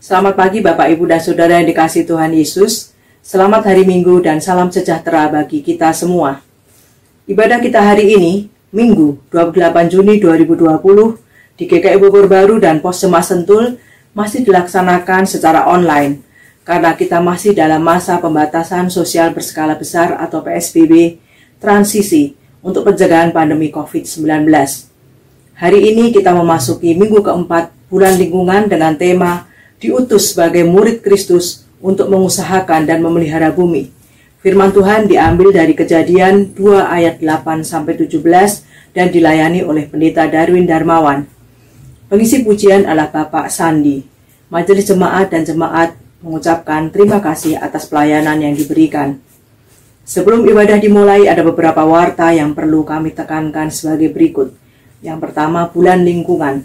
Selamat pagi Bapak, Ibu, dan Saudara yang dikasihi Tuhan Yesus. Selamat hari Minggu dan salam sejahtera bagi kita semua. Ibadah kita hari ini, Minggu 28 Juni 2020, di GKI Bogor Baru dan Pos Jemaat Sentul masih dilaksanakan secara online karena kita masih dalam masa pembatasan sosial berskala besar atau PSBB transisi untuk pencegahan pandemi COVID-19. Hari ini kita memasuki minggu keempat bulan lingkungan dengan tema diutus sebagai murid Kristus untuk mengusahakan dan memelihara bumi. Firman Tuhan diambil dari Kejadian 2 ayat 8-17 dan dilayani oleh Pendeta Darwin Darmawan. Pengisi pujian adalah Bapak Sandi. Majelis jemaat dan jemaat mengucapkan terima kasih atas pelayanan yang diberikan. Sebelum ibadah dimulai, ada beberapa warta yang perlu kami tekankan sebagai berikut. Yang pertama, bulan lingkungan.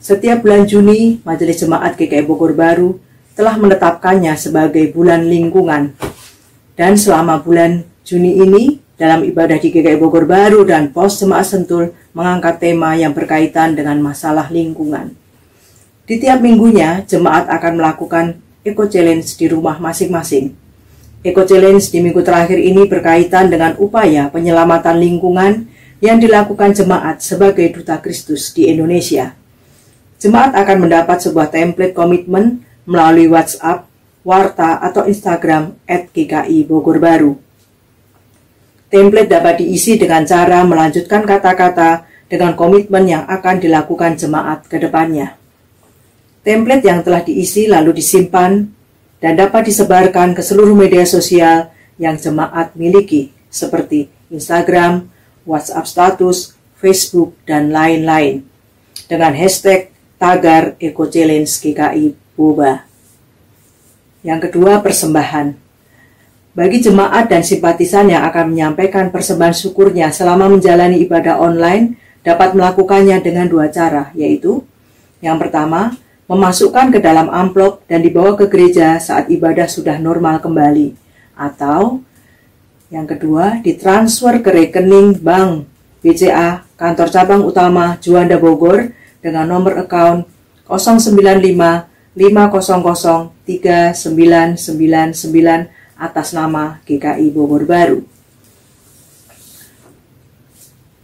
Setiap bulan Juni, Majelis Jemaat GKI Bogor Baru telah menetapkannya sebagai bulan lingkungan. Dan selama bulan Juni ini, dalam ibadah di GKI Bogor Baru dan Pos Jemaat Sentul mengangkat tema yang berkaitan dengan masalah lingkungan. Di tiap minggunya, jemaat akan melakukan Eco Challenge di rumah masing-masing. Eco Challenge di minggu terakhir ini berkaitan dengan upaya penyelamatan lingkungan yang dilakukan jemaat sebagai Duta Kristus di Indonesia. Jemaat akan mendapat sebuah template komitmen melalui WhatsApp, warta, atau Instagram @GKI Bogor Baru. Template dapat diisi dengan cara melanjutkan kata-kata dengan komitmen yang akan dilakukan jemaat ke depannya. Template yang telah diisi lalu disimpan dan dapat disebarkan ke seluruh media sosial yang jemaat miliki seperti Instagram, WhatsApp status, Facebook, dan lain-lain dengan hashtag tagar Eco Challenge GKI Boba. Yang kedua, persembahan. Bagi jemaat dan simpatisan yang akan menyampaikan persembahan syukurnya selama menjalani ibadah online, dapat melakukannya dengan dua cara, yaitu yang pertama, memasukkan ke dalam amplop dan dibawa ke gereja saat ibadah sudah normal kembali, atau yang kedua, ditransfer ke rekening bank BCA Kantor Cabang Utama Juanda Bogor dengan nomor account 095-500-3999 atas nama GKI Bogor Baru.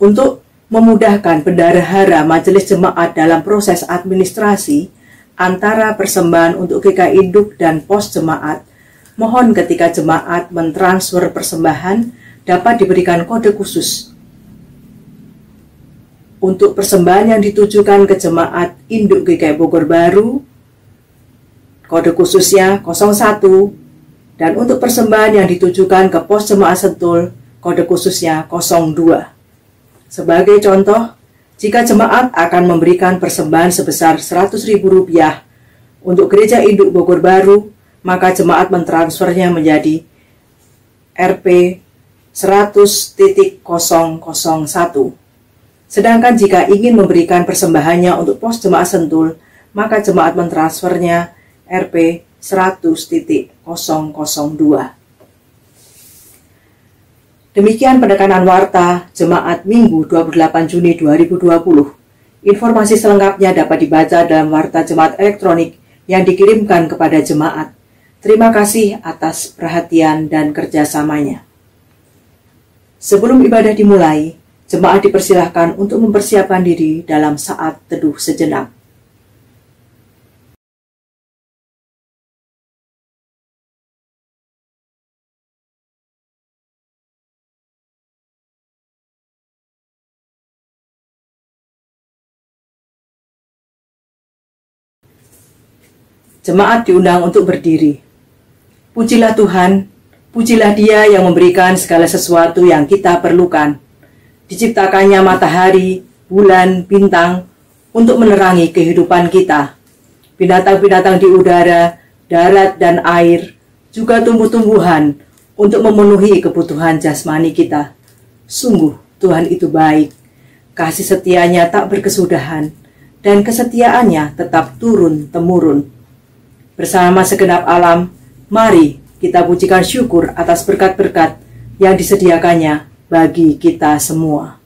Untuk memudahkan bendahara majelis jemaat dalam proses administrasi antara persembahan untuk GKI Induk dan pos jemaat, mohon ketika jemaat mentransfer persembahan dapat diberikan kode khusus. Untuk persembahan yang ditujukan ke jemaat Induk GKI Bogor Baru, kode khususnya 01, dan untuk persembahan yang ditujukan ke pos jemaat Sentul, kode khususnya 02. Sebagai contoh, jika jemaat akan memberikan persembahan sebesar Rp100.000 untuk Gereja Induk Bogor Baru, maka jemaat mentransfernya menjadi Rp 100.001. Sedangkan jika ingin memberikan persembahannya untuk pos jemaat Sentul, maka jemaat mentransfernya Rp 100.002. Demikian penekanan warta Jemaat Minggu 28 Juni 2020. Informasi selengkapnya dapat dibaca dalam warta Jemaat elektronik yang dikirimkan kepada jemaat. Terima kasih atas perhatian dan kerjasamanya. Sebelum ibadah dimulai, jemaat dipersilahkan untuk mempersiapkan diri dalam saat teduh sejenak. Jemaat diundang untuk berdiri. Pujilah Tuhan, pujilah Dia yang memberikan segala sesuatu yang kita perlukan. Diciptakannya matahari, bulan, bintang untuk menerangi kehidupan kita. Binatang-binatang di udara, darat, dan air, juga tumbuh-tumbuhan untuk memenuhi kebutuhan jasmani kita. Sungguh Tuhan itu baik, kasih setianya tak berkesudahan, dan kesetiaannya tetap turun-temurun. Bersama segenap alam, mari kita pujikan syukur atas berkat-berkat yang disediakannya bagi kita semua.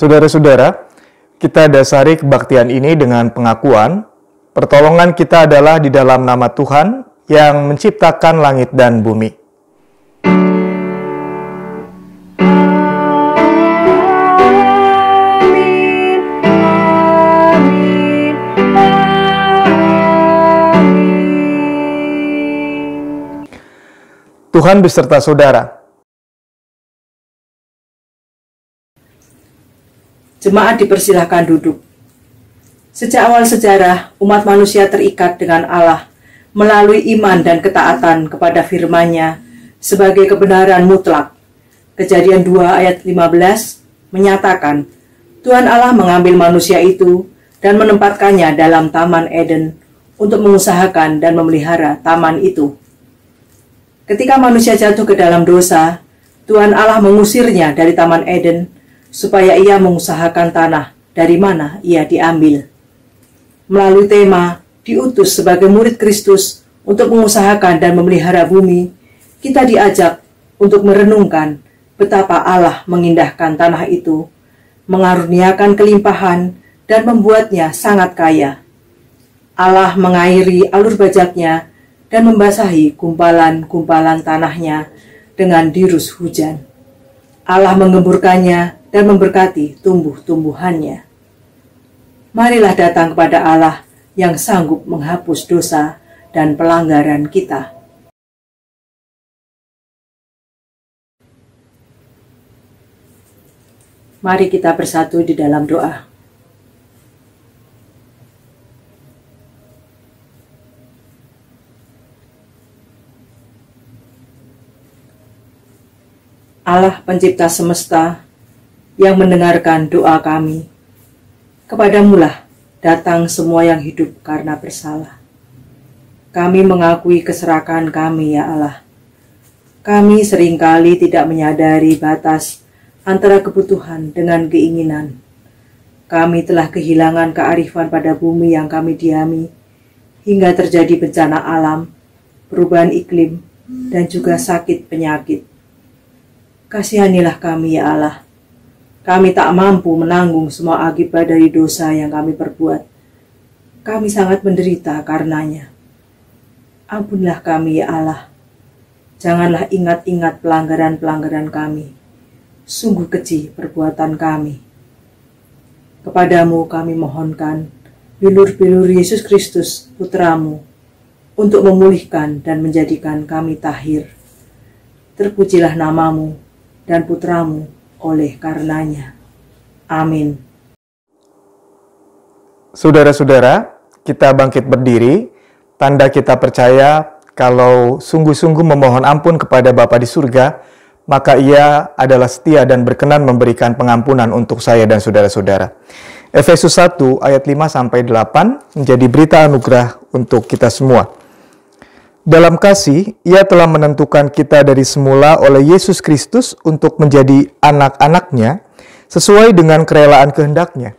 Saudara-saudara, kita dasari kebaktian ini dengan pengakuan, pertolongan kita adalah di dalam nama Tuhan yang menciptakan langit dan bumi. Tuhan beserta saudara. Jemaat dipersilahkan duduk. Sejak awal sejarah, umat manusia terikat dengan Allah melalui iman dan ketaatan kepada firman-Nya sebagai kebenaran mutlak. Kejadian 2 ayat 15 menyatakan, Tuhan Allah mengambil manusia itu dan menempatkannya dalam Taman Eden untuk mengusahakan dan memelihara taman itu. Ketika manusia jatuh ke dalam dosa, Tuhan Allah mengusirnya dari Taman Eden supaya ia mengusahakan tanah dari mana ia diambil. Melalui tema diutus sebagai murid Kristus untuk mengusahakan dan memelihara bumi, kita diajak untuk merenungkan betapa Allah mengindahkan tanah itu, mengaruniakan kelimpahan dan membuatnya sangat kaya. Allah mengairi alur bajaknya dan membasahi gumpalan-gumpalan tanahnya dengan dirus hujan. Allah mengemburkannya dan memberkati tumbuh-tumbuhannya. Marilah datang kepada Allah yang sanggup menghapus dosa dan pelanggaran kita. Mari kita bersatu di dalam doa. Allah pencipta semesta yang mendengarkan doa kami, kepadamulah datang semua yang hidup karena bersalah. Kami mengakui keserakan kami, ya Allah. Kami seringkali tidak menyadari batas antara kebutuhan dengan keinginan. Kami telah kehilangan kearifan pada bumi yang kami diami, hingga terjadi bencana alam, perubahan iklim, dan juga sakit penyakit. Kasihanilah kami, ya Allah. Kami tak mampu menanggung semua akibat dari dosa yang kami perbuat. Kami sangat menderita karenanya. Ampunilah kami, ya Allah. Janganlah ingat-ingat pelanggaran-pelanggaran kami. Sungguh keji perbuatan kami. Kepadamu kami mohonkan bilur-bilur Yesus Kristus, Putramu, untuk memulihkan dan menjadikan kami tahir. Terpujilah namamu dan Putramu oleh karenanya. Amin. Saudara-saudara, kita bangkit berdiri, tanda kita percaya kalau sungguh-sungguh memohon ampun kepada Bapa di surga, maka Ia adalah setia dan berkenan memberikan pengampunan untuk saya dan saudara-saudara. Efesus 1 ayat 5-8 menjadi berita anugerah untuk kita semua. Dalam kasih, Ia telah menentukan kita dari semula oleh Yesus Kristus untuk menjadi anak-anak-Nya sesuai dengan kerelaan kehendak-Nya,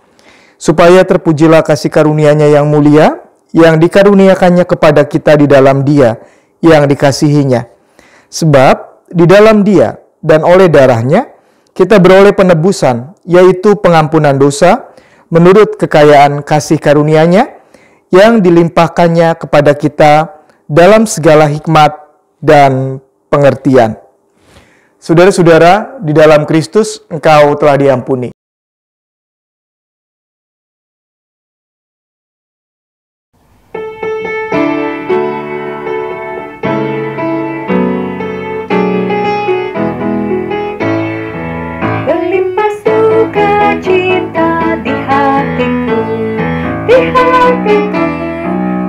supaya terpujilah kasih karunia-Nya yang mulia, yang dikaruniakannya kepada kita di dalam Dia yang dikasihinya. Sebab di dalam Dia dan oleh darah-Nya, kita beroleh penebusan, yaitu pengampunan dosa, menurut kekayaan kasih karunia-Nya, yang dilimpahkannya kepada kita dalam segala hikmat dan pengertian. Saudara-saudara, di dalam Kristus engkau telah diampuni. Berlimpah sukacita di hatiku, di hatiku,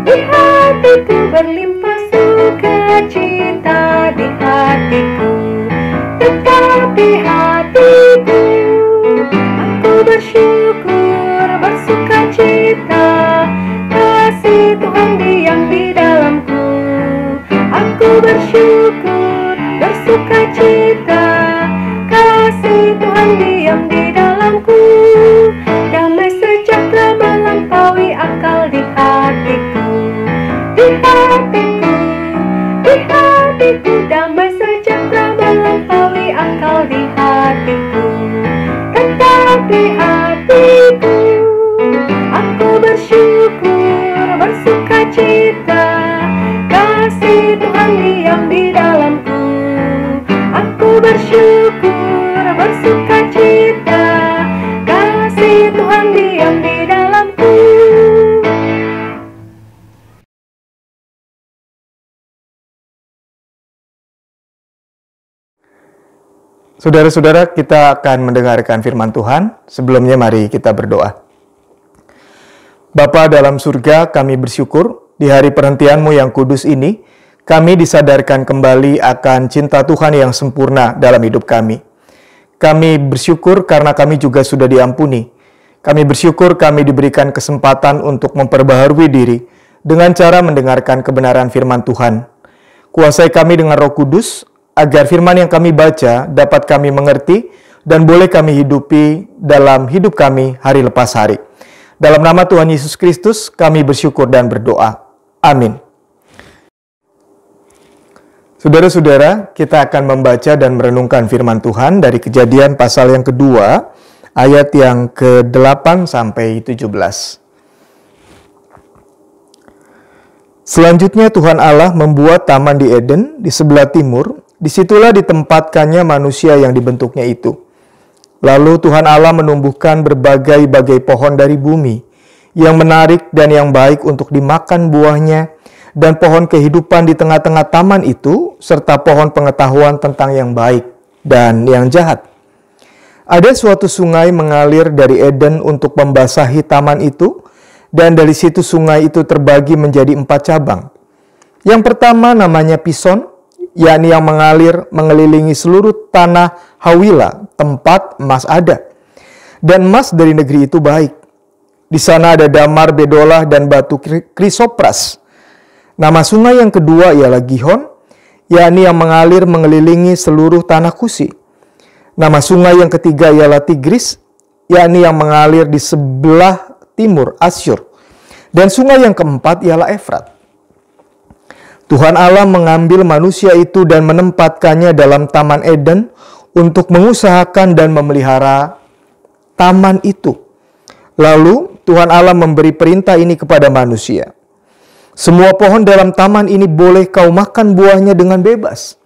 di hatiku. Berlimpah sukacita di hatiku, tetapi hatiku, aku bersyukur, bersukacita, kasih Tuhan diam di dalamku. Aku bersyukur, bersukacita, kasih Tuhan diam di dalamku. Damai sejahtera melampaui akal di hatiku, di hatiku, di hatiku. Damai sejahtera melampaui akal di hatiku, tetapi hatiku, Tuhan diam di dalamku. Aku bersyukur, bersukacita, kasih Tuhan diam di dalamku. Saudara-saudara, kita akan mendengarkan firman Tuhan. Sebelumnya mari kita berdoa. Bapa dalam surga, kami bersyukur di hari perhentian-Mu yang kudus ini, kami disadarkan kembali akan cinta Tuhan yang sempurna dalam hidup kami. Kami bersyukur karena kami juga sudah diampuni. Kami bersyukur kami diberikan kesempatan untuk memperbaharui diri dengan cara mendengarkan kebenaran firman Tuhan. Kuasai kami dengan Roh Kudus, agar firman yang kami baca dapat kami mengerti dan boleh kami hidupi dalam hidup kami hari lepas hari. Dalam nama Tuhan Yesus Kristus, kami bersyukur dan berdoa. Amin. Saudara-saudara, kita akan membaca dan merenungkan firman Tuhan dari Kejadian pasal yang kedua, ayat yang ke-8 sampai 17. Selanjutnya Tuhan Allah membuat taman di Eden di sebelah timur. Disitulah ditempatkannya manusia yang dibentuknya itu. Lalu Tuhan Allah menumbuhkan berbagai-bagai pohon dari bumi, yang menarik dan yang baik untuk dimakan buahnya, dan pohon kehidupan di tengah-tengah taman itu, serta pohon pengetahuan tentang yang baik dan yang jahat. Ada suatu sungai mengalir dari Eden untuk membasahi taman itu, dan dari situ sungai itu terbagi menjadi 4 cabang. Yang pertama namanya Pison, yakni yang mengalir mengelilingi seluruh tanah Hawila, tempat emas ada. Dan emas dari negeri itu baik. Di sana ada damar, bedolah, dan batu krisopras. Nama sungai yang kedua ialah Gihon, yakni yang mengalir mengelilingi seluruh tanah Kusi. Nama sungai yang ketiga ialah Tigris, yakni yang mengalir di sebelah timur Asyur. Dan sungai yang keempat ialah Efrat. Tuhan Allah mengambil manusia itu dan menempatkannya dalam Taman Eden untuk mengusahakan dan memelihara taman itu. Lalu Tuhan Allah memberi perintah ini kepada manusia. Semua pohon dalam taman ini boleh kau makan buahnya dengan bebas.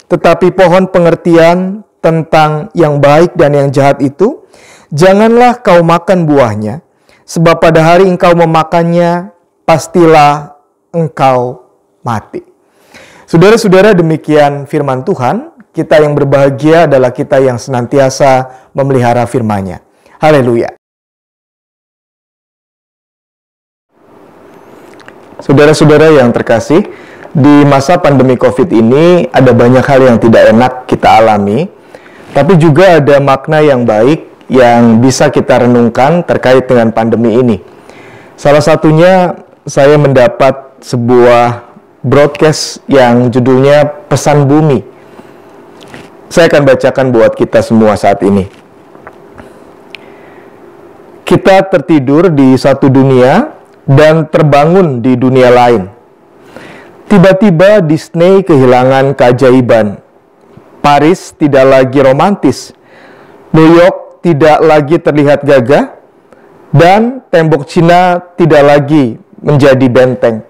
Tetapi pohon pengertian tentang yang baik dan yang jahat itu, janganlah kau makan buahnya. Sebab pada hari engkau memakannya, pastilah engkau mati. Saudara-saudara, demikian firman Tuhan. Kita yang berbahagia adalah kita yang senantiasa memelihara firman-Nya. Haleluya. Saudara-saudara yang terkasih, di masa pandemi COVID ini ada banyak hal yang tidak enak kita alami, tapi juga ada makna yang baik yang bisa kita renungkan terkait dengan pandemi ini. Salah satunya saya mendapat sebuah broadcast yang judulnya Pesan Bumi. Saya akan bacakan buat kita semua saat ini. Kita tertidur di satu dunia dan terbangun di dunia lain. Tiba-tiba Disney kehilangan keajaiban. Paris tidak lagi romantis. New York tidak lagi terlihat gagah. Dan tembok Cina tidak lagi menjadi benteng.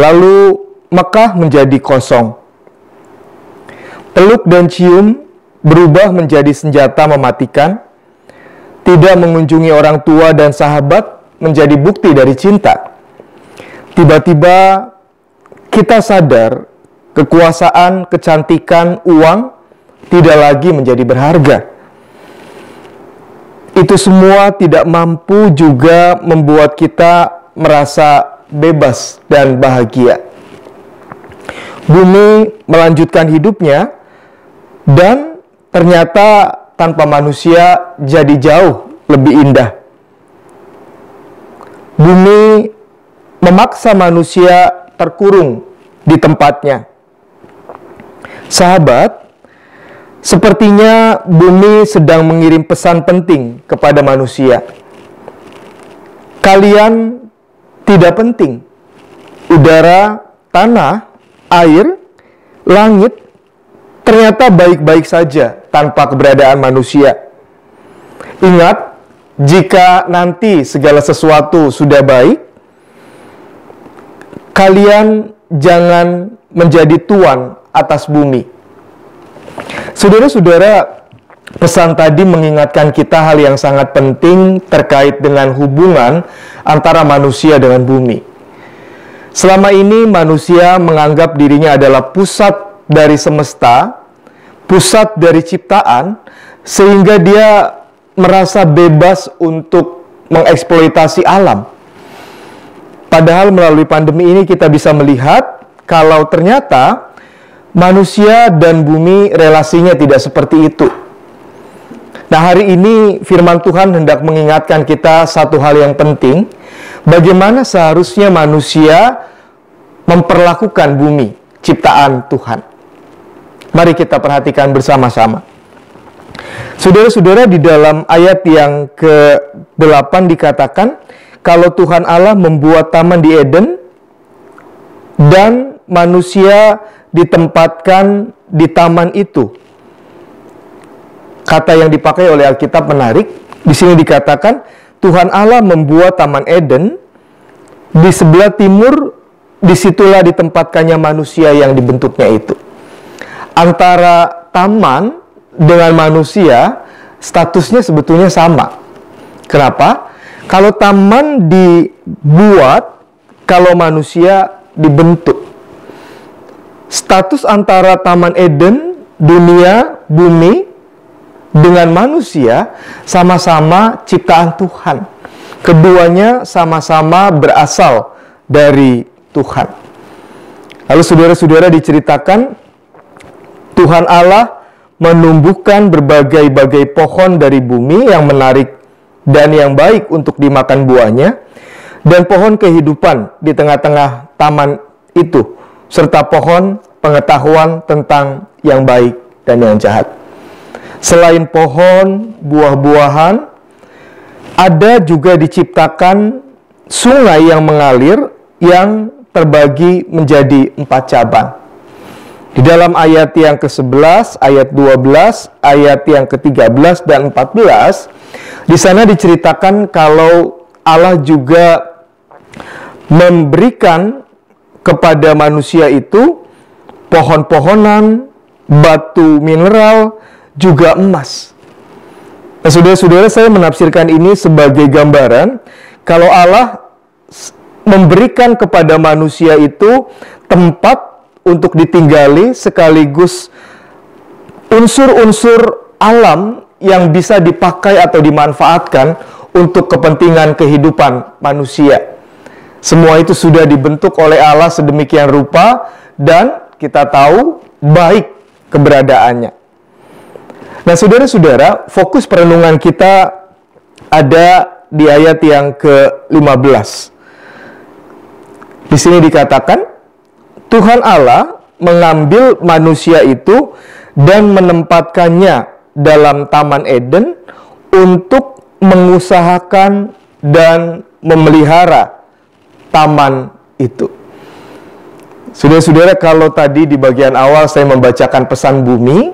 Lalu Mekah menjadi kosong. Peluk dan cium berubah menjadi senjata mematikan. Tidak mengunjungi orang tua dan sahabat menjadi bukti dari cinta. Tiba-tiba kita sadar kekuasaan, kecantikan, uang tidak lagi menjadi berharga. Itu semua tidak mampu juga membuat kita merasa bebas dan bahagia. Bumi melanjutkan hidupnya dan ternyata tanpa manusia jadi jauh lebih indah. Bumi memaksa manusia terkurung di tempatnya. Sahabat, sepertinya bumi sedang mengirim pesan penting kepada manusia. Kalian tidak penting. Udara, tanah, air, langit ternyata baik-baik saja tanpa keberadaan manusia. Ingat, jika nanti segala sesuatu sudah baik, kalian jangan menjadi tuan atas bumi. Saudara-saudara, pesan tadi mengingatkan kita hal yang sangat penting terkait dengan hubungan antara manusia dengan bumi. Selama ini manusia menganggap dirinya adalah pusat dari semesta, pusat dari ciptaan, sehingga dia merasa bebas untuk mengeksploitasi alam. Padahal melalui pandemi ini kita bisa melihat kalau ternyata manusia dan bumi relasinya tidak seperti itu. Nah, hari ini firman Tuhan hendak mengingatkan kita satu hal yang penting, bagaimana seharusnya manusia memperlakukan bumi, ciptaan Tuhan. Mari kita perhatikan bersama-sama. Saudara-saudara, di dalam ayat yang ke-8 dikatakan, kalau Tuhan Allah membuat taman di Eden, dan manusia ditempatkan di taman itu. Kata yang dipakai oleh Alkitab menarik. Di sini dikatakan, Tuhan Allah membuat taman Eden, di sebelah timur, disitulah ditempatkannya manusia yang dibentuknya itu. Antara taman dengan manusia, statusnya sebetulnya sama. Kenapa? Kalau taman dibuat, kalau manusia dibentuk. Status antara taman Eden, dunia, bumi, dengan manusia sama-sama ciptaan Tuhan. Keduanya sama-sama berasal dari Tuhan. Lalu saudara-saudara, diceritakan Tuhan Allah menumbuhkan berbagai-bagai pohon dari bumi yang menarik dan yang baik untuk dimakan buahnya, dan pohon kehidupan di tengah-tengah taman itu, serta pohon pengetahuan tentang yang baik dan yang jahat. Selain pohon buah-buahan, ada juga diciptakan sungai yang mengalir yang terbagi menjadi 4 cabang. Di dalam ayat yang ke-11, ayat 12, ayat yang ke-13 dan 14, di sana diceritakan kalau Allah juga memberikan kepada manusia itu pohon-pohonan, batu mineral, juga emas. Nah, saudara-saudara, saya menafsirkan ini sebagai gambaran kalau Allah memberikan kepada manusia itu tempat untuk ditinggali, sekaligus unsur-unsur alam yang bisa dipakai atau dimanfaatkan untuk kepentingan kehidupan manusia. Semua itu sudah dibentuk oleh Allah sedemikian rupa, dan kita tahu baik keberadaannya. Nah, saudara-saudara, fokus perenungan kita ada di ayat yang ke-15. Di sini dikatakan, Tuhan Allah mengambil manusia itu dan menempatkannya dalam Taman Eden untuk mengusahakan dan memelihara taman itu. Saudara-saudara, kalau tadi di bagian awal saya membacakan pesan bumi,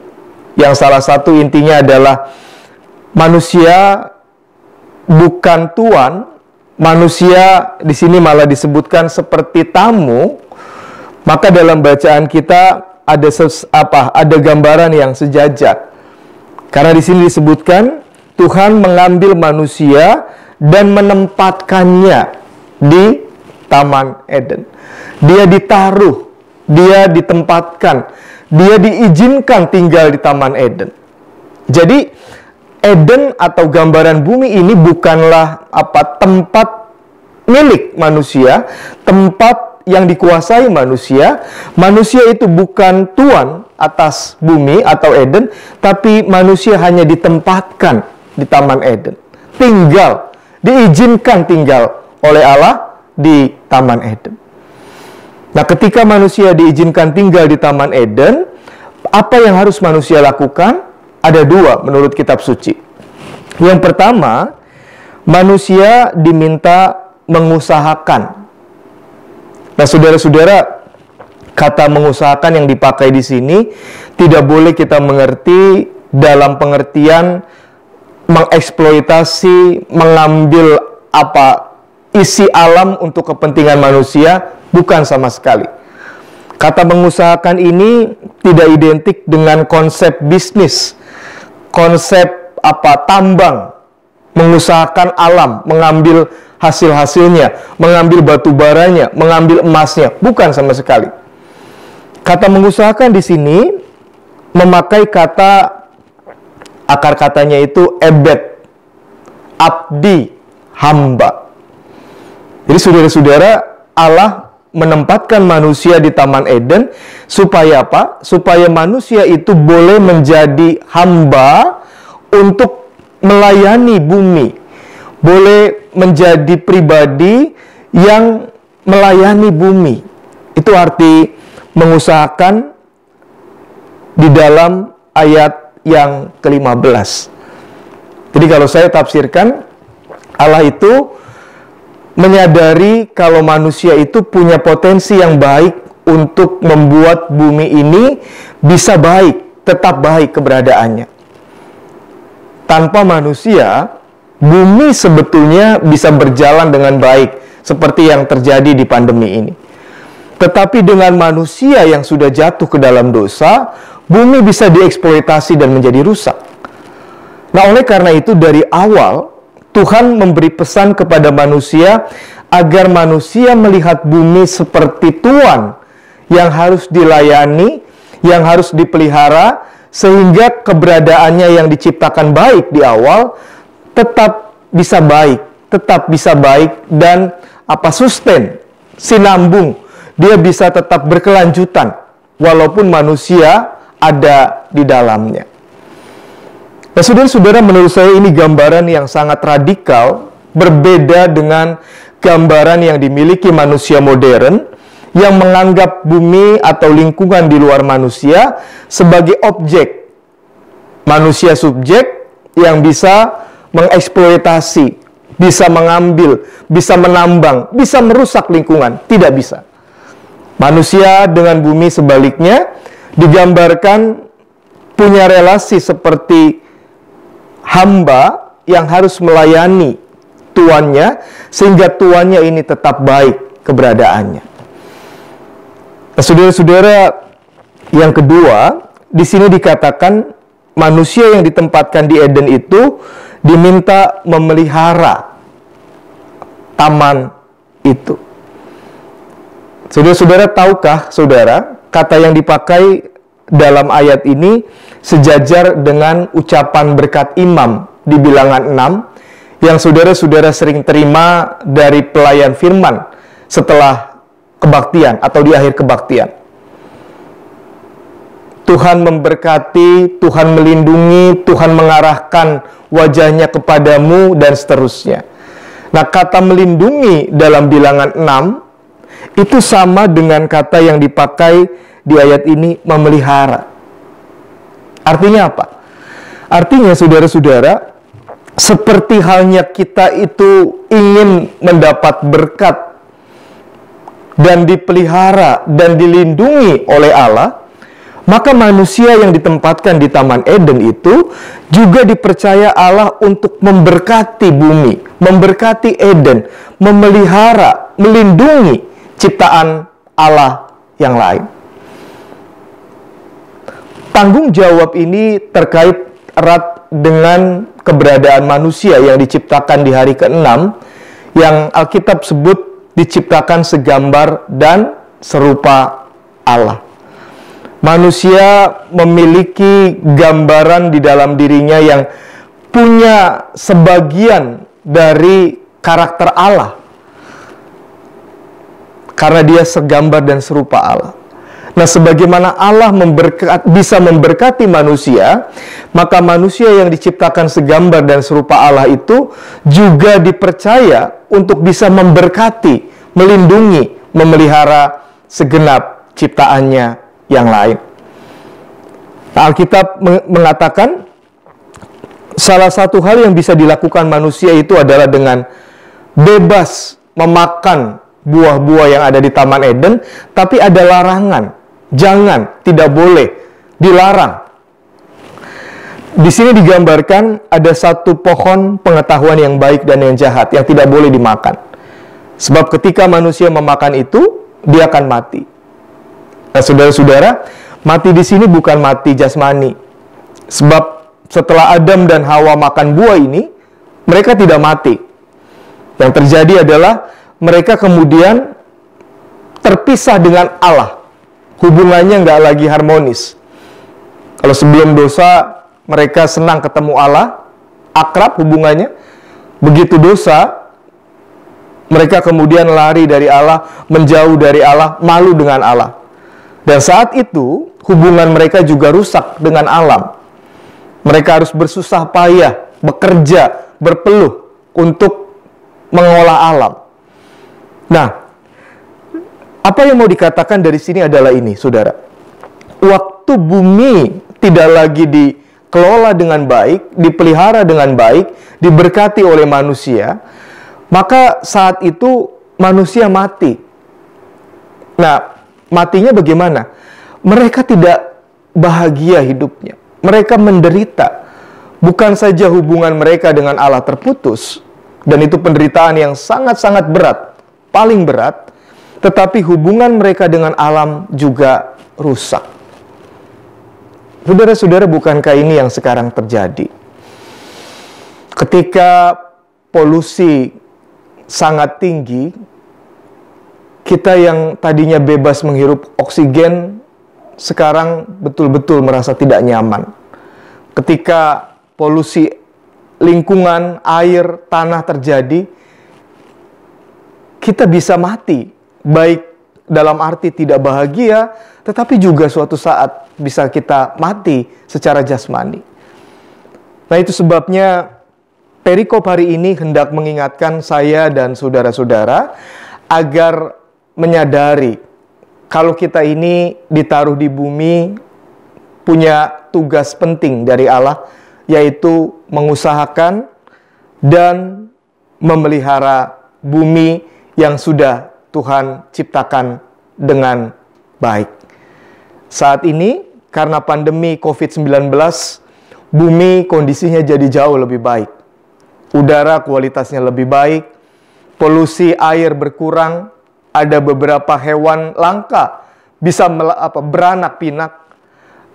yang salah satu intinya adalah manusia bukan tuan, manusia di sini malah disebutkan seperti tamu. Maka dalam bacaan kita ada gambaran yang sejajar. Karena di sini disebutkan Tuhan mengambil manusia dan menempatkannya di Taman Eden. Dia ditaruh, dia ditempatkan, dia diizinkan tinggal di Taman Eden. Jadi Eden atau gambaran bumi ini bukanlah tempat milik manusia, tempat yang dikuasai manusia. Manusia itu bukan tuan atas bumi atau Eden, tapi manusia hanya ditempatkan di Taman Eden. Tinggal, diizinkan tinggal oleh Allah di Taman Eden. Nah, ketika manusia diizinkan tinggal di Taman Eden, apa yang harus manusia lakukan? Ada 2 menurut kitab suci. Yang pertama, manusia diminta mengusahakan. Nah, saudara-saudara, kata mengusahakan yang dipakai di sini tidak boleh kita mengerti dalam pengertian mengeksploitasi, mengambil isi alam untuk kepentingan manusia, bukan sama sekali. Kata mengusahakan ini tidak identik dengan konsep bisnis, konsep tambang, mengusahakan alam, mengambil hasil-hasilnya, mengambil batu baranya, mengambil emasnya, bukan sama sekali. Kata mengusahakan di sini memakai kata, akar katanya itu ebed, abdi, hamba. Jadi saudara-saudara, Allah menempatkan manusia di Taman Eden supaya apa? Supaya manusia itu boleh menjadi hamba untuk melayani bumi, boleh menjadi pribadi yang melayani bumi. Itu arti mengusahakan di dalam ayat yang ke-15. Jadi kalau saya tafsirkan, Allah itu menyadari kalau manusia itu punya potensi yang baik untuk membuat bumi ini bisa baik, tetap baik keberadaannya. Tanpa manusia, bumi sebetulnya bisa berjalan dengan baik, seperti yang terjadi di pandemi ini. Tetapi dengan manusia yang sudah jatuh ke dalam dosa, bumi bisa dieksploitasi dan menjadi rusak. Nah, oleh karena itu dari awal, Tuhan memberi pesan kepada manusia agar manusia melihat bumi seperti tuan yang harus dilayani, yang harus dipelihara, sehingga keberadaannya yang diciptakan baik di awal tetap bisa baik dan sustain, sinambung. Dia bisa tetap berkelanjutan walaupun manusia ada di dalamnya. Nah, saudara-saudara, menurut saya ini gambaran yang sangat radikal, berbeda dengan gambaran yang dimiliki manusia modern yang menganggap bumi atau lingkungan di luar manusia sebagai objek. Manusia subjek yang bisa mengeksploitasi, bisa mengambil, bisa menambang, bisa merusak lingkungan. Tidak bisa. Manusia dengan bumi sebaliknya digambarkan punya relasi seperti hamba yang harus melayani tuannya sehingga tuannya ini tetap baik keberadaannya. Nah, saudara-saudara, yang kedua, di sini dikatakan manusia yang ditempatkan di Eden itu diminta memelihara taman itu. Saudara-saudara, tahukah saudara, kata yang dipakai dalam ayat ini sejajar dengan ucapan berkat imam di bilangan 6 yang saudara-saudara sering terima dari pelayan firman setelah kebaktian atau di akhir kebaktian. Tuhan memberkati, Tuhan melindungi, Tuhan mengarahkan wajahnya kepadamu, dan seterusnya. Nah, kata melindungi dalam bilangan 6 itu sama dengan kata yang dipakai di ayat ini, memelihara. Artinya apa? Artinya, saudara-saudara, seperti halnya kita itu ingin mendapat berkat dan dipelihara dan dilindungi oleh Allah, maka manusia yang ditempatkan di Taman Eden itu juga dipercaya Allah untuk memberkati bumi, memberkati Eden, memelihara, melindungi ciptaan Allah yang lain. Tanggung jawab ini terkait erat dengan keberadaan manusia yang diciptakan di hari ke-6, yang Alkitab sebut diciptakan segambar dan serupa Allah. Manusia memiliki gambaran di dalam dirinya yang punya sebagian dari karakter Allah, karena dia segambar dan serupa Allah. Nah, sebagaimana Allah bisa memberkati manusia, maka manusia yang diciptakan segambar dan serupa Allah itu juga dipercaya untuk bisa memberkati, melindungi, memelihara segenap ciptaannya yang lain. Nah, Alkitab mengatakan salah satu hal yang bisa dilakukan manusia itu adalah dengan bebas memakan buah-buah yang ada di Taman Eden, tapi ada larangan. Jangan, tidak boleh, dilarang. Di sini digambarkan ada satu pohon pengetahuan yang baik dan yang jahat yang tidak boleh dimakan. Sebab ketika manusia memakan itu, dia akan mati. Nah, saudara-saudara, mati di sini bukan mati jasmani. Sebab setelah Adam dan Hawa makan buah ini, mereka tidak mati. Yang terjadi adalah mereka kemudian terpisah dengan Allah. Hubungannya nggak lagi harmonis. Kalau sebelum dosa, mereka senang ketemu Allah, akrab hubungannya. Begitu dosa, mereka kemudian lari dari Allah, menjauh dari Allah, malu dengan Allah. Dan saat itu, hubungan mereka juga rusak dengan alam. Mereka harus bersusah payah, bekerja, berpeluh untuk mengolah alam. Nah, apa yang mau dikatakan dari sini adalah ini, saudara. Waktu bumi tidak lagi dikelola dengan baik, dipelihara dengan baik, diberkati oleh manusia, maka saat itu manusia mati. Nah, matinya bagaimana? Mereka tidak bahagia hidupnya. Mereka menderita. Bukan saja hubungan mereka dengan Allah terputus, dan itu penderitaan yang sangat-sangat berat, paling berat, tetapi hubungan mereka dengan alam juga rusak. Saudara-saudara, bukankah ini yang sekarang terjadi? Ketika polusi sangat tinggi, kita yang tadinya bebas menghirup oksigen, sekarang betul-betul merasa tidak nyaman. Ketika polusi lingkungan, air, tanah terjadi, kita bisa mati. Baik dalam arti tidak bahagia, tetapi juga suatu saat bisa kita mati secara jasmani. Nah, itu sebabnya perikop hari ini hendak mengingatkan saya dan saudara-saudara agar menyadari kalau kita ini ditaruh di bumi punya tugas penting dari Allah, yaitu mengusahakan dan memelihara bumi yang sudah Tuhan ciptakan dengan baik. Saat ini, karena pandemi COVID-19, bumi kondisinya jadi jauh lebih baik. Udara kualitasnya lebih baik, polusi air berkurang, ada beberapa hewan langka bisa beranak pinak.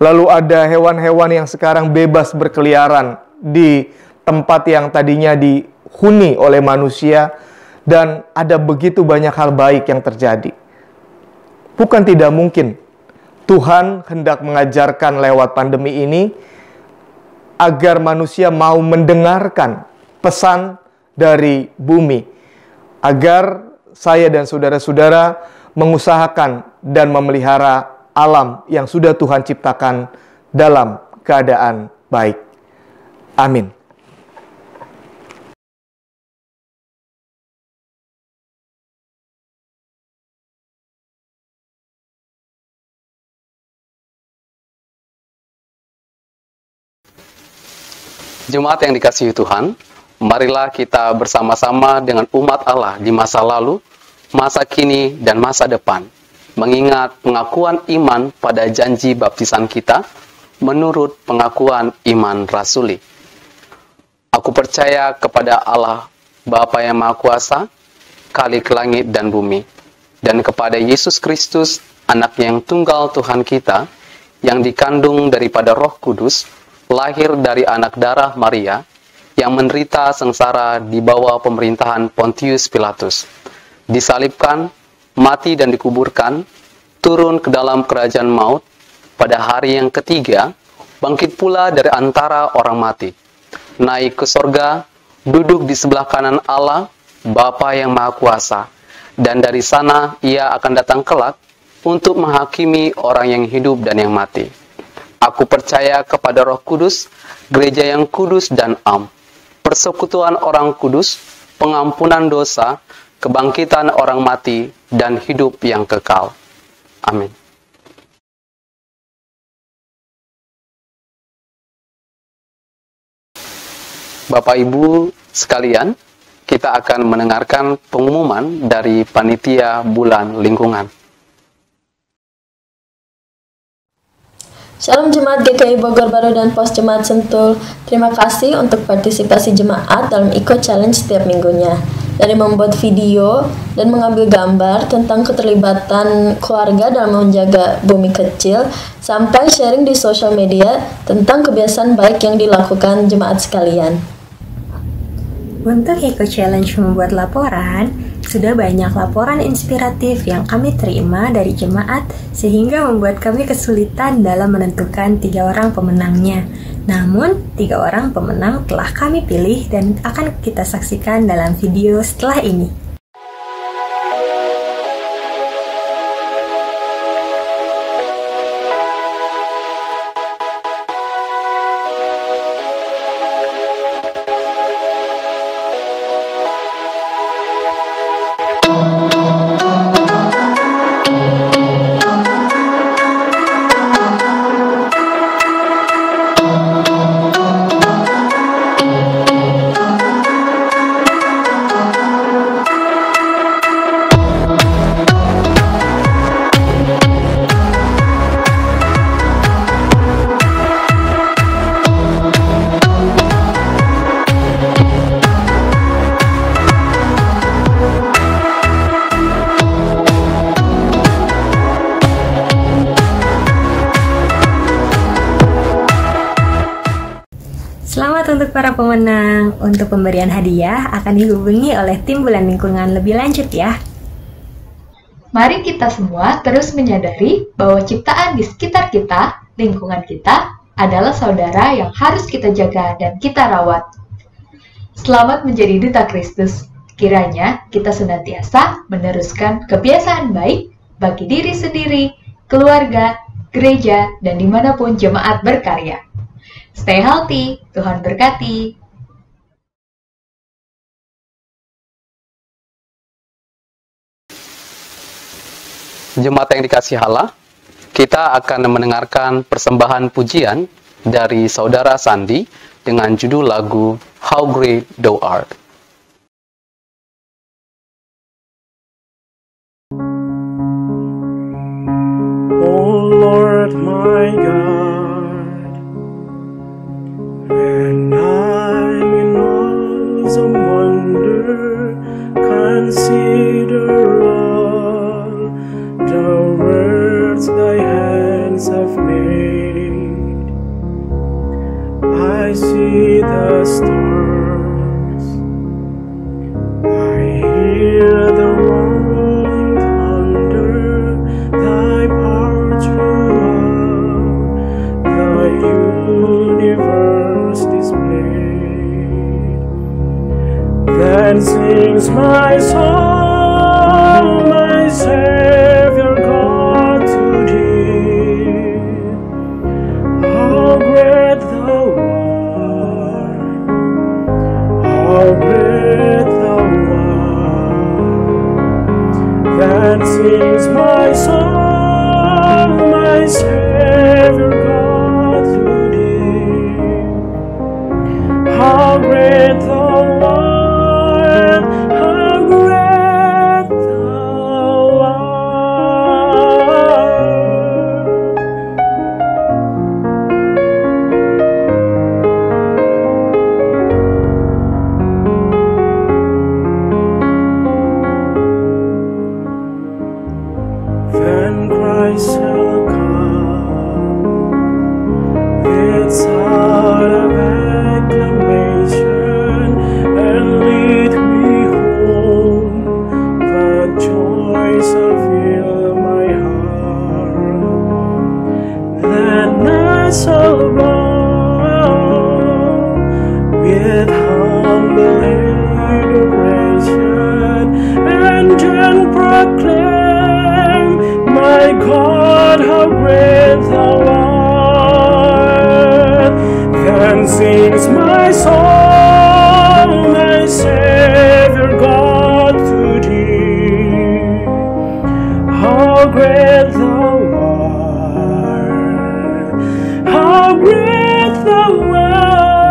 Lalu ada hewan-hewan yang sekarang bebas berkeliaran di tempat yang tadinya dihuni oleh manusia, dan ada begitu banyak hal baik yang terjadi. Bukan tidak mungkin Tuhan hendak mengajarkan lewat pandemi ini agar manusia mau mendengarkan pesan dari bumi, agar saya dan saudara-saudara mengusahakan dan memelihara alam yang sudah Tuhan ciptakan dalam keadaan baik. Amin. Jemaat yang dikasihi Tuhan, marilah kita bersama-sama dengan umat Allah di masa lalu, masa kini, dan masa depan, mengingat pengakuan iman pada janji baptisan kita menurut pengakuan iman rasuli. Aku percaya kepada Allah, Bapa yang Maha Kuasa, Khalik langit dan bumi, dan kepada Yesus Kristus, Anaknya yang tunggal Tuhan kita, yang dikandung daripada Roh Kudus, lahir dari anak darah Maria, yang menderita sengsara di bawah pemerintahan Pontius Pilatus, disalibkan, mati dan dikuburkan, turun ke dalam kerajaan maut, pada hari yang ketiga, bangkit pula dari antara orang mati, naik ke sorga, duduk di sebelah kanan Allah, Bapa yang Maha Kuasa, dan dari sana ia akan datang kelak untuk menghakimi orang yang hidup dan yang mati. Aku percaya kepada Roh Kudus, gereja yang kudus dan am, persekutuan orang kudus, pengampunan dosa, kebangkitan orang mati, dan hidup yang kekal. Amin. Bapak Ibu sekalian, kita akan mendengarkan pengumuman dari Panitia Bulan Lingkungan. Shalom Jemaat GKI Bogor Baru dan Pos Jemaat Sentul. Terima kasih untuk partisipasi jemaat dalam Eco Challenge setiap minggunya. dari membuat video dan mengambil gambar tentang keterlibatan keluarga dalam menjaga bumi kecil, sampai sharing di sosial media tentang kebiasaan baik yang dilakukan jemaat sekalian. Untuk eco-challenge membuat laporan, sudah banyak laporan inspiratif yang kami terima dari jemaat sehingga membuat kami kesulitan dalam menentukan 3 orang pemenangnya. Namun, 3 orang pemenang telah kami pilih dan akan kita saksikan dalam video setelah ini. Selamat untuk para pemenang. Untuk pemberian hadiah akan dihubungi oleh tim Bulan Lingkungan lebih lanjut ya. Mari kita semua terus menyadari bahwa ciptaan di sekitar kita, lingkungan kita, adalah saudara yang harus kita jaga dan kita rawat. Selamat menjadi duta Kristus. Kiranya kita senantiasa meneruskan kebiasaan baik bagi diri sendiri, keluarga, gereja, dan dimanapun jemaat berkarya. Stay healthy, Tuhan berkati. Jemaat yang dikasihi Allah, kita akan mendengarkan persembahan pujian dari Saudara Sandi dengan judul lagu How Great Thou Art. Oh Lord my God, when I'm in awesome wonder, consider all the words thy hands have made. I see the stars, I hear the rolling thunder, thy power throughout the universe displayed. Then sings my soul, my Savior God to thee. How great thou art, how great thou art. Then sings my soul, my Savior God to thee. How great thou art, how great thou art. When Christ shall come with sound of acclamation and lead me home, the joy shall fill my heart. Then I shall bow with humble adoration and then proclaim, my God, how great thou art. Then sings my soul, my Savior God to thee. How great thou art, how great thou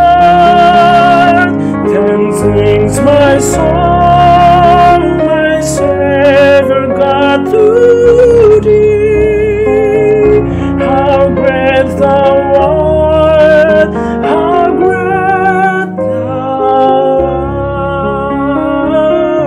art. Then sings my soul, my Savior God to thee. How great thou art, how great thou art.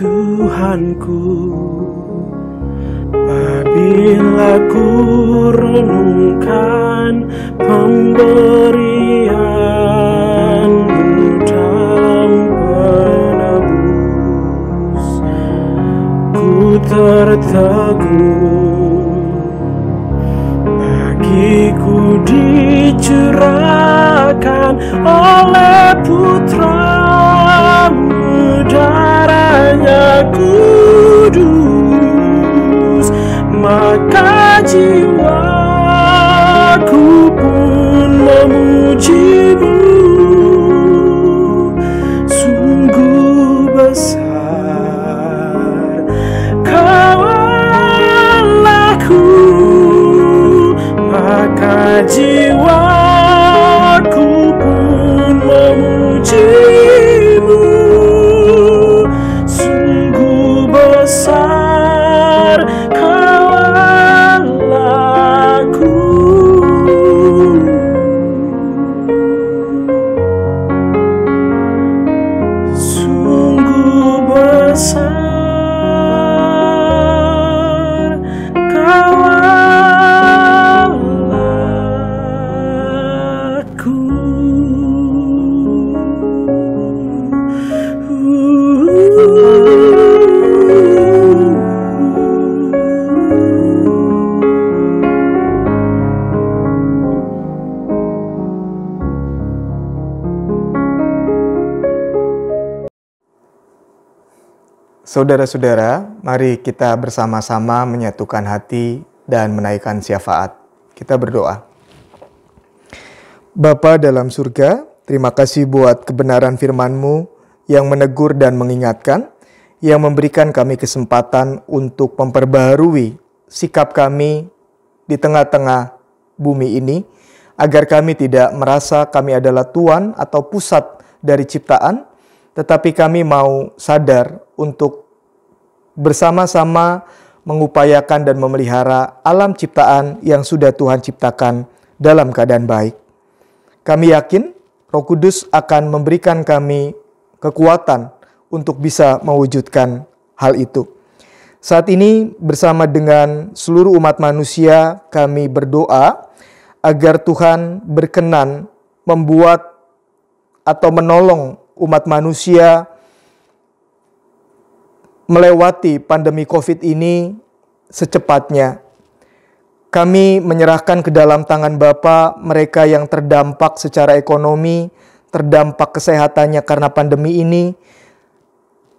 Tuhanku. Apabila ku renungkan pemberian-Mu dalam penebus, ku tertegun. Bagiku dicurahkan oleh Putra-Mu, darahnya kudus, maka jiwaku pun memuji-Mu. Sungguh besar Kau Allahku, maka jiwaku pun memuji-Mu. Sungguh besar Kau Allahku. Sungguh besar Kau Allahku. Saudara-saudara, mari kita bersama-sama menyatukan hati dan menaikkan syafaat. Kita berdoa. Bapa dalam surga, terima kasih buat kebenaran firman-Mu yang menegur dan mengingatkan, yang memberikan kami kesempatan untuk memperbaharui sikap kami di tengah-tengah bumi ini, agar kami tidak merasa kami adalah Tuan atau pusat dari ciptaan, tetapi kami mau sadar untuk bersama-sama mengupayakan dan memelihara alam ciptaan yang sudah Tuhan ciptakan dalam keadaan baik. Kami yakin Roh Kudus akan memberikan kami kekuatan untuk bisa mewujudkan hal itu. Saat ini bersama dengan seluruh umat manusia kami berdoa agar Tuhan berkenan membuat atau menolong umat manusia melewati pandemi COVID ini secepatnya. Kami menyerahkan ke dalam tangan Bapa mereka yang terdampak secara ekonomi, terdampak kesehatannya karena pandemi ini,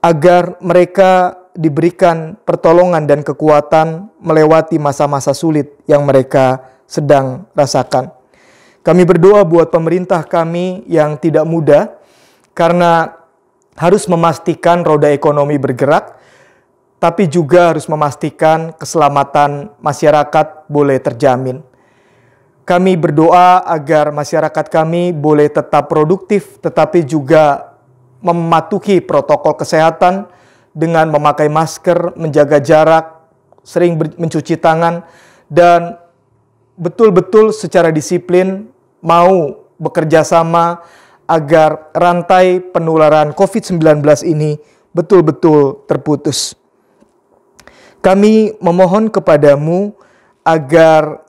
agar mereka diberikan pertolongan dan kekuatan melewati masa-masa sulit yang mereka sedang rasakan. Kami berdoa buat pemerintah kami yang tidak mudah, karena harus memastikan roda ekonomi bergerak, tapi juga harus memastikan keselamatan masyarakat boleh terjamin. Kami berdoa agar masyarakat kami boleh tetap produktif, tetapi juga mematuhi protokol kesehatan dengan memakai masker, menjaga jarak, sering mencuci tangan, dan betul-betul secara disiplin mau bekerja sama agar rantai penularan COVID-19 ini betul-betul terputus. Kami memohon kepadamu agar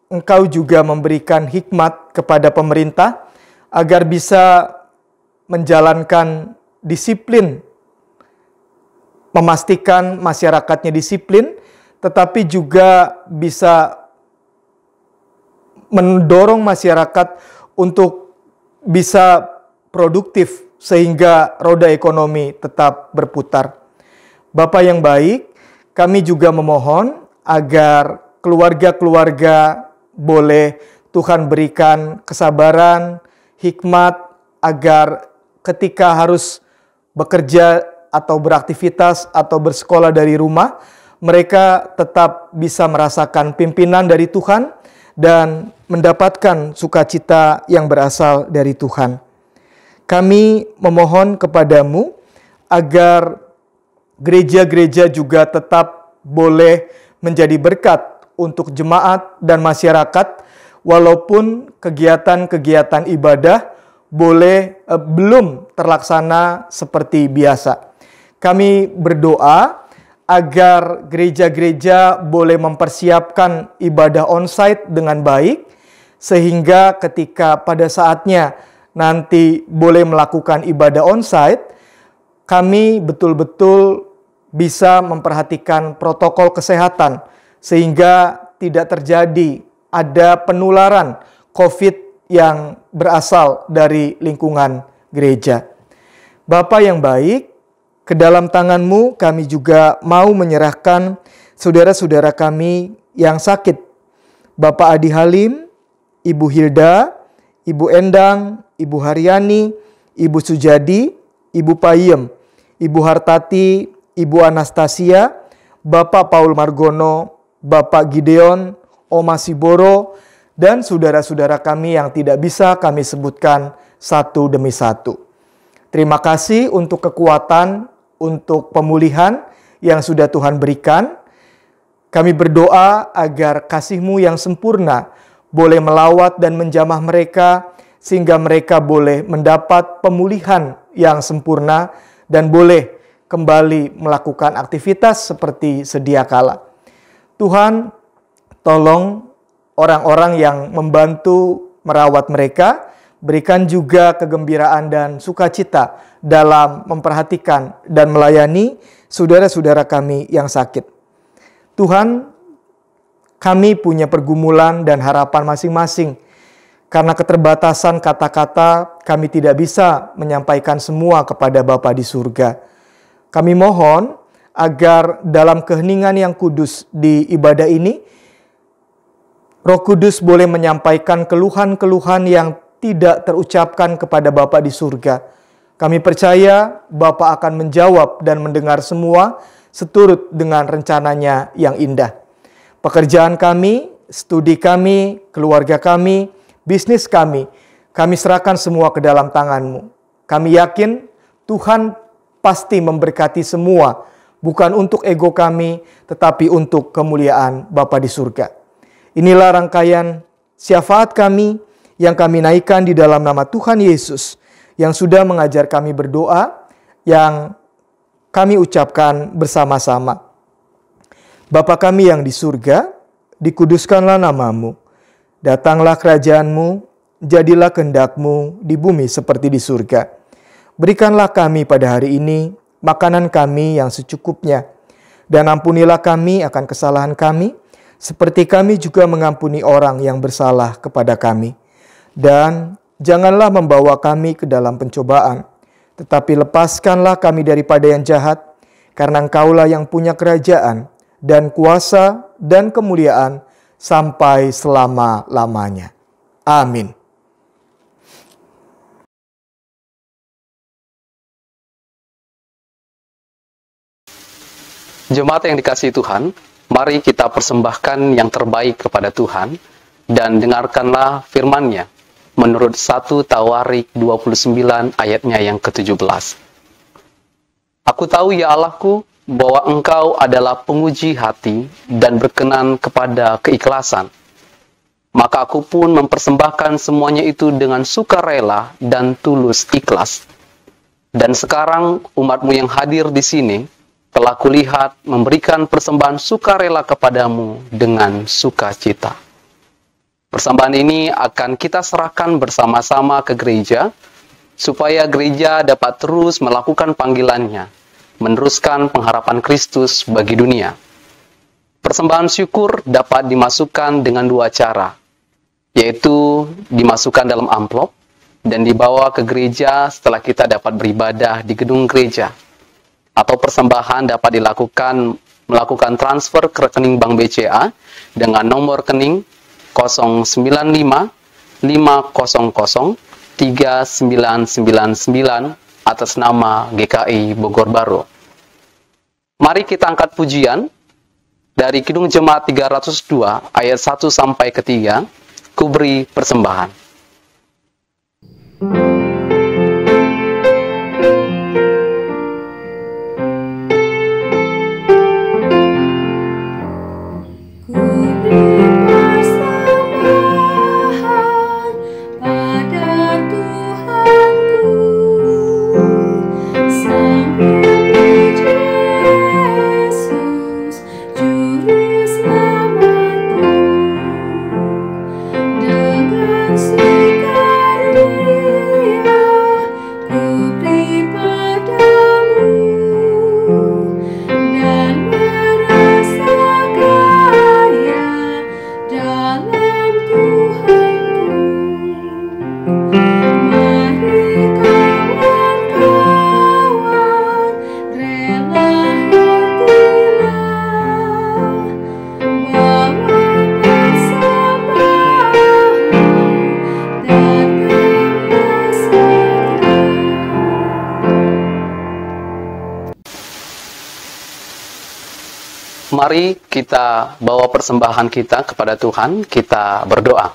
Engkau juga memberikan hikmat kepada pemerintah agar bisa menjalankan disiplin, memastikan masyarakatnya disiplin, tetapi juga bisa mendorong masyarakat untuk bisa produktif sehingga roda ekonomi tetap berputar. Bapa yang baik, kami juga memohon agar keluarga-keluarga boleh Tuhan berikan kesabaran, hikmat, agar ketika harus bekerja atau beraktivitas atau bersekolah dari rumah, mereka tetap bisa merasakan pimpinan dari Tuhan dan mendapatkan sukacita yang berasal dari Tuhan. Kami memohon kepadamu agar gereja-gereja juga tetap boleh menjadi berkat untuk jemaat dan masyarakat, walaupun kegiatan-kegiatan ibadah belum terlaksana seperti biasa. Kami berdoa agar gereja-gereja boleh mempersiapkan ibadah onsite dengan baik, sehingga ketika pada saatnya nanti boleh melakukan ibadah onsite, kami betul-betul bisa memperhatikan protokol kesehatan, sehingga tidak terjadi ada penularan COVID yang berasal dari lingkungan gereja. Bapa yang baik, ke dalam tangan-Mu kami juga mau menyerahkan saudara-saudara kami yang sakit. Bapak Adi Halim, Ibu Hilda, Ibu Endang, Ibu Haryani, Ibu Sujadi, Ibu Payem, Ibu Hartati, Ibu Anastasia, Bapak Paul Margono, Bapak Gideon, Oma Siboro, dan saudara-saudara kami yang tidak bisa kami sebutkan satu demi satu. Terima kasih untuk kekuatan, untuk pemulihan yang sudah Tuhan berikan. Kami berdoa agar kasih-Mu yang sempurna boleh melawat dan menjamah mereka, sehingga mereka boleh mendapat pemulihan yang sempurna dan boleh kembali melakukan aktivitas seperti sedia kala. Tuhan, tolong orang-orang yang membantu merawat mereka, berikan juga kegembiraan dan sukacita dalam memperhatikan dan melayani saudara-saudara kami yang sakit. Tuhan, kami punya pergumulan dan harapan masing-masing. Karena keterbatasan kata-kata, kami tidak bisa menyampaikan semua kepada Bapa di surga. Kami mohon agar dalam keheningan yang kudus di ibadah ini, Roh Kudus boleh menyampaikan keluhan-keluhan yang tidak terucapkan kepada Bapa di surga. Kami percaya Bapa akan menjawab dan mendengar semua seturut dengan rencananya yang indah. Pekerjaan kami, studi kami, keluarga kami, bisnis kami serahkan semua ke dalam tangan-Mu. Kami yakin Tuhan pasti memberkati semua, bukan untuk ego kami, tetapi untuk kemuliaan Bapa di surga. Inilah rangkaian syafaat kami yang kami naikkan di dalam nama Tuhan Yesus, yang sudah mengajar kami berdoa, yang kami ucapkan bersama-sama. Bapa kami yang di surga, dikuduskanlah nama-Mu. Datanglah kerajaan-Mu, jadilah kehendak-Mu di bumi seperti di surga. Berikanlah kami pada hari ini makanan kami yang secukupnya. Dan ampunilah kami akan kesalahan kami, seperti kami juga mengampuni orang yang bersalah kepada kami. Dan janganlah membawa kami ke dalam pencobaan, tetapi lepaskanlah kami daripada yang jahat, karena Engkaulah yang punya kerajaan, dan kuasa, dan kemuliaan, sampai selama-lamanya. Amin. Jemaat yang dikasihi Tuhan, mari kita persembahkan yang terbaik kepada Tuhan, dan dengarkanlah firman-Nya menurut 1 Tawarik 29 ayatnya yang ke-17. Aku tahu ya Allahku, bahwa Engkau adalah penguji hati dan berkenan kepada keikhlasan. Maka aku pun mempersembahkan semuanya itu dengan sukarela dan tulus ikhlas. Dan sekarang umatmu yang hadir di sini telah kulihat memberikan persembahan sukarela kepadamu dengan sukacita. Persembahan ini akan kita serahkan bersama-sama ke gereja, supaya gereja dapat terus melakukan panggilannya, meneruskan pengharapan Kristus bagi dunia. Persembahan syukur dapat dimasukkan dengan dua cara, yaitu dimasukkan dalam amplop dan dibawa ke gereja setelah kita dapat beribadah di gedung gereja. Atau persembahan dapat melakukan transfer ke rekening Bank BCA dengan nomor rekening 095 500 3999 atas nama GKI Bogor Baru. Mari kita angkat pujian dari Kidung Jemaat 302 ayat 1 sampai ke 3, ku beri persembahan. Sang Penguji Mari kita bawa persembahan kita kepada Tuhan, kita berdoa.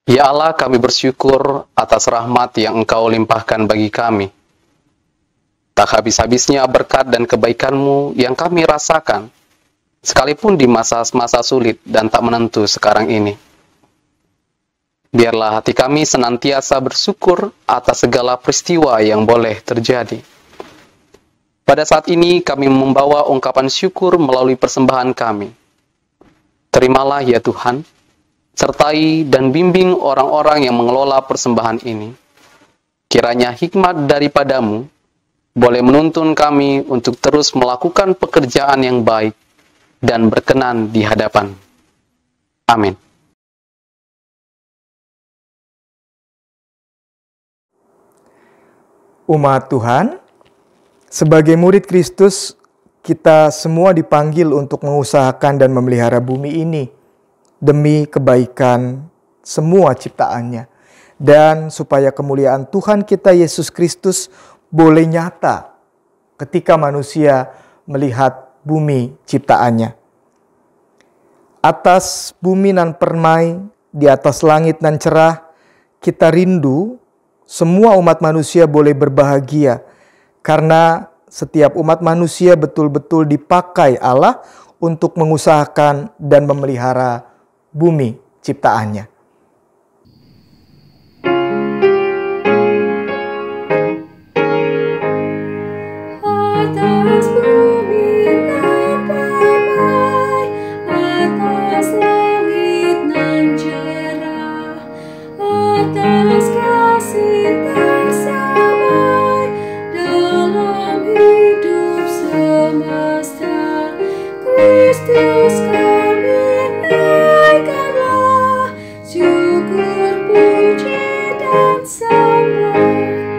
Ya Allah, kami bersyukur atas rahmat yang Engkau limpahkan bagi kami. Tak habis-habisnya berkat dan kebaikan-Mu yang kami rasakan, sekalipun di masa-masa sulit dan tak menentu sekarang ini. Biarlah hati kami senantiasa bersyukur atas segala peristiwa yang boleh terjadi. Pada saat ini kami membawa ungkapan syukur melalui persembahan kami. Terimalah ya Tuhan, sertai dan bimbing orang-orang yang mengelola persembahan ini. Kiranya hikmat daripada-Mu boleh menuntun kami untuk terus melakukan pekerjaan yang baik dan berkenan di hadapan. Amin. Umat Tuhan, sebagai murid Kristus, kita semua dipanggil untuk mengusahakan dan memelihara bumi ini demi kebaikan semua ciptaannya, dan supaya kemuliaan Tuhan kita Yesus Kristus boleh nyata ketika manusia melihat bumi ciptaannya. Atas bumi nan permai, di atas langit nan cerah, kita rindu semua umat manusia boleh berbahagia, karena setiap umat manusia betul-betul dipakai Allah untuk mengusahakan dan memelihara bumi ciptaannya. Atas bumi nan permai, atas langit nan cerah, atas kasih tersamai dalam hidup semesta, Kristus kami naikkanlah, syukur puji dan sembah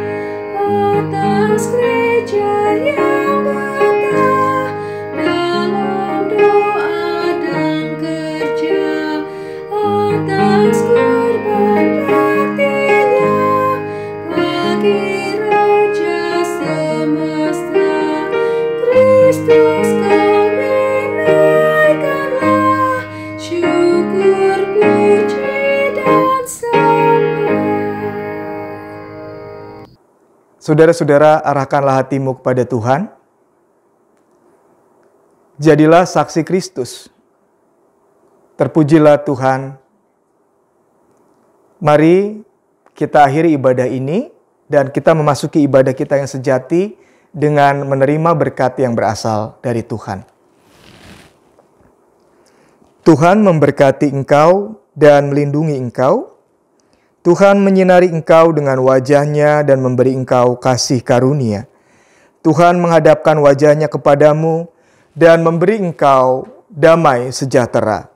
atas gereja yang betah dalam doa dan kerja, atas kurban baktinya bagi Raja semesta, Kristus kami naikkanlah, syukur puji dan sembah. Saudara-saudara, arahkanlah hatimu kepada Tuhan. Jadilah saksi Kristus. Terpujilah Tuhan. Mari kita akhiri ibadah ini dan kita memasuki ibadah kita yang sejati dengan menerima berkat yang berasal dari Tuhan. Tuhan memberkati engkau dan melindungi engkau. Tuhan menyinari engkau dengan wajah-Nya dan memberi engkau kasih karunia. Tuhan menghadapkan wajah-Nya kepadamu dan memberi engkau damai sejahtera.